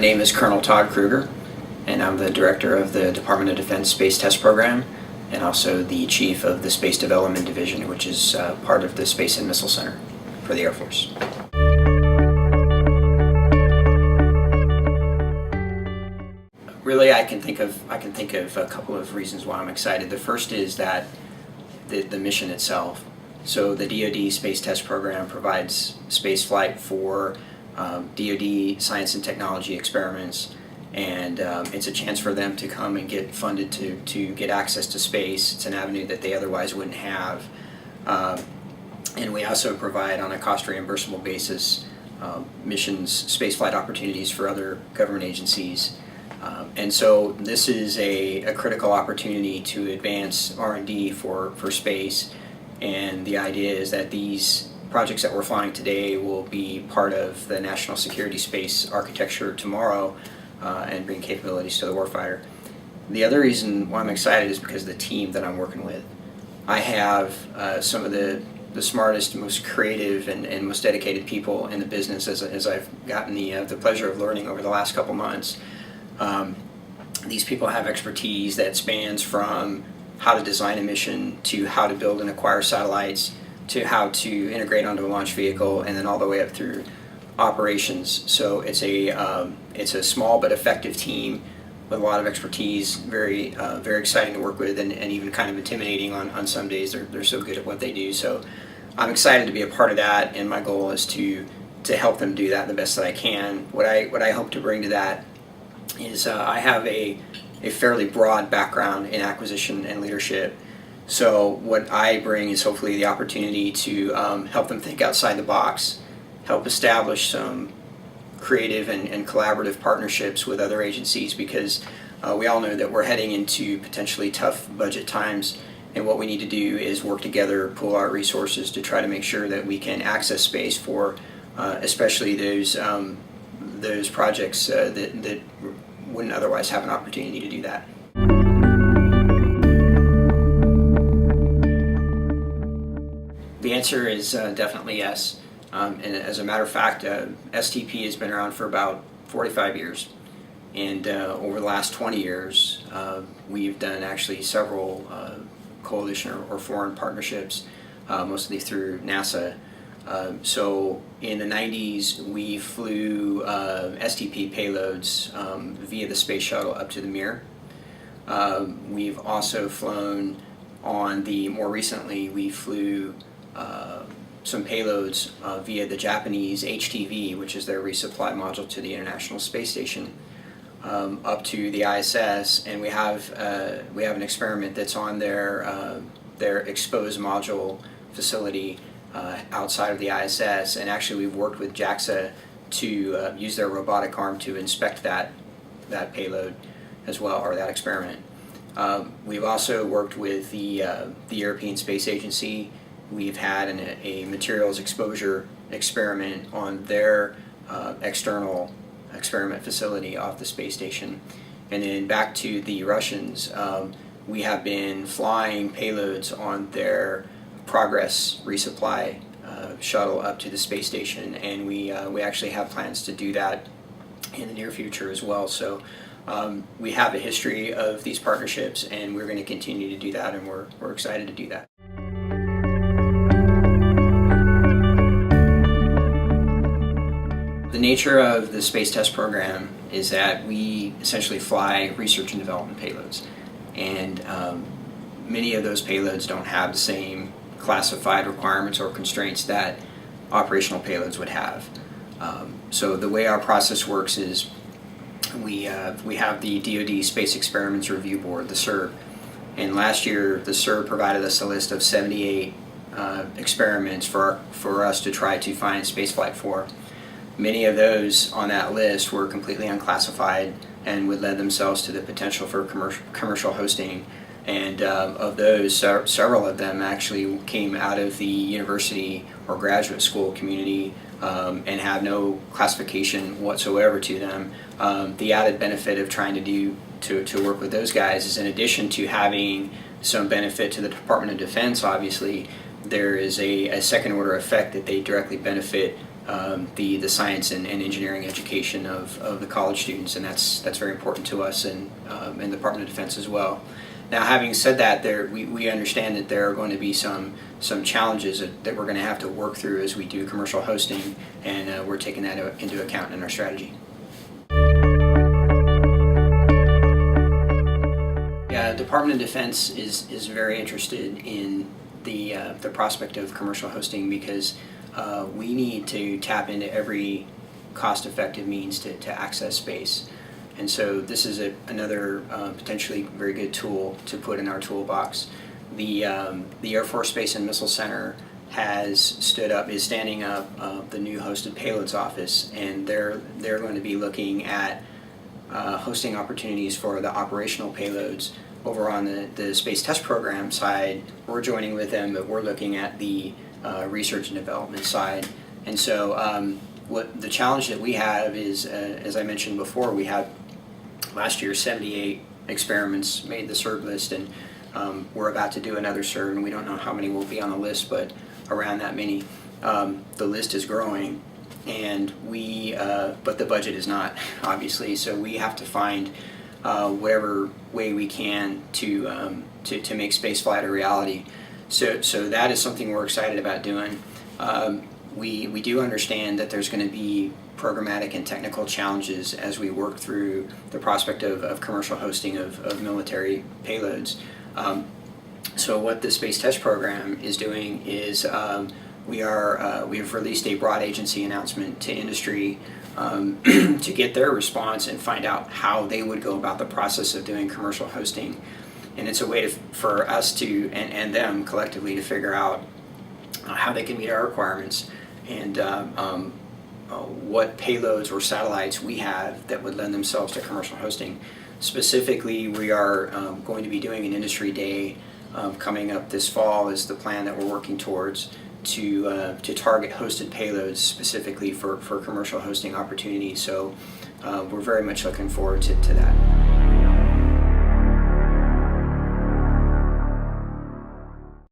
name is Colonel Todd Krueger, and I'm the director of the Department of Defense Space Test Program, and also the chief of the Space Development Division, which is part of the Space and Missile Center for the Air Force. Really, I can think of a couple of reasons why I'm excited. The first is that the mission itself. So the DoD Space Test Program provides space flight for DoD science and technology experiments, and it's a chance for them to come and get funded to get access to space. It's an avenue that they otherwise wouldn't have. And we also provide, on a cost reimbursable basis, missions, spaceflight opportunities for other government agencies. And so this is a critical opportunity to advance R&D for space, and the idea is that these projects that we're flying today will be part of the national security space architecture tomorrow and bring capabilities to the warfighter. The other reason why I'm excited is because of the team that I'm working with. I have some of the smartest, most creative, and most dedicated people in the business as I've gotten the pleasure of learning over the last couple months. These people have expertise that spans from how to design a mission to how to build and acquire satellites to how to integrate onto a launch vehicle, and then all the way up through operations. So it's a small but effective team with a lot of expertise, very exciting to work with, and even kind of intimidating on some days. They're so good at what they do. So I'm excited to be a part of that, and my goal is to help them do that the best that I can. What I hope to bring to that is I have a fairly broad background in acquisition and leadership. So what I bring is hopefully the opportunity to help them think outside the box, help establish some creative and collaborative partnerships with other agencies, because we all know that we're heading into potentially tough budget times, and what we need to do is work together, pool our resources to try to make sure that we can access space for especially those projects that wouldn't otherwise have an opportunity to do that. The answer is definitely yes. And as a matter of fact, STP has been around for about 45 years. And over the last 20 years, we've done actually several coalition or foreign partnerships, mostly through NASA. So in the 90s, we flew STP payloads via the space shuttle up to the Mir. We've also flown more recently, we flew some payloads via the Japanese HTV, which is their resupply module to the International Space Station, up to the ISS, and we have an experiment that's on their exposed module facility outside of the ISS, and actually we've worked with JAXA to use their robotic arm to inspect that payload as well, or that experiment. We've also worked with the European Space Agency. We've had a materials exposure experiment on their external experiment facility off the space station. And then back to the Russians, we have been flying payloads on their Progress resupply shuttle up to the space station, and we actually have plans to do that in the near future as well. So we have a history of these partnerships, and we're going to continue to do that, and we're excited to do that. The nature of the Space Test Program is that we essentially fly research and development payloads, and many of those payloads don't have the same classified requirements or constraints that operational payloads would have. So the way our process works is we have the DoD Space Experiments Review Board, the SIRB, and last year the SIRB provided us a list of 78 experiments for us to try to find spaceflight for. Many of those on that list were completely unclassified and would lend themselves to the potential for commercial hosting. And of those, several of them actually came out of the university or graduate school community and have no classification whatsoever to them. The added benefit of trying to work with those guys is, in addition to having some benefit to the Department of Defense, obviously, there is a second order effect that they directly benefit the science and engineering education of the college students, and that's very important to us and the Department of Defense as well. Now, having said that, we understand that there are going to be some challenges that we're going to have to work through as we do commercial hosting, and we're taking that into account in our strategy. Yeah, the Department of Defense is very interested in the prospect of commercial hosting because we need to tap into every cost-effective means to access space. And so this is another potentially very good tool to put in our toolbox. The Air Force Space and Missile Center is standing up the new hosted payloads office, and they're going to be looking at hosting opportunities for the operational payloads. Over on the Space Test Program side, we're joining with them, but we're looking at the research and development side. And so what the challenge that we have is, as I mentioned before, we had last year 78 experiments made the CERB list, and we're about to do another CERB, and we don't know how many will be on the list, but around that many. The list is growing, and but the budget is not, obviously, so we have to find whatever way we can to make spaceflight a reality. So that is something we're excited about doing. We do understand that there's going to be programmatic and technical challenges as we work through the prospect of commercial hosting of military payloads. So what the Space Test Program is doing is we have released a broad agency announcement to industry to get their response and find out how they would go about the process of doing commercial hosting. And it's a way for us to and them collectively to figure out how they can meet our requirements and what payloads or satellites we have that would lend themselves to commercial hosting. Specifically, we are going to be doing an industry day coming up this fall is the plan that we're working towards to target hosted payloads specifically for commercial hosting opportunities. So we're very much looking forward to that.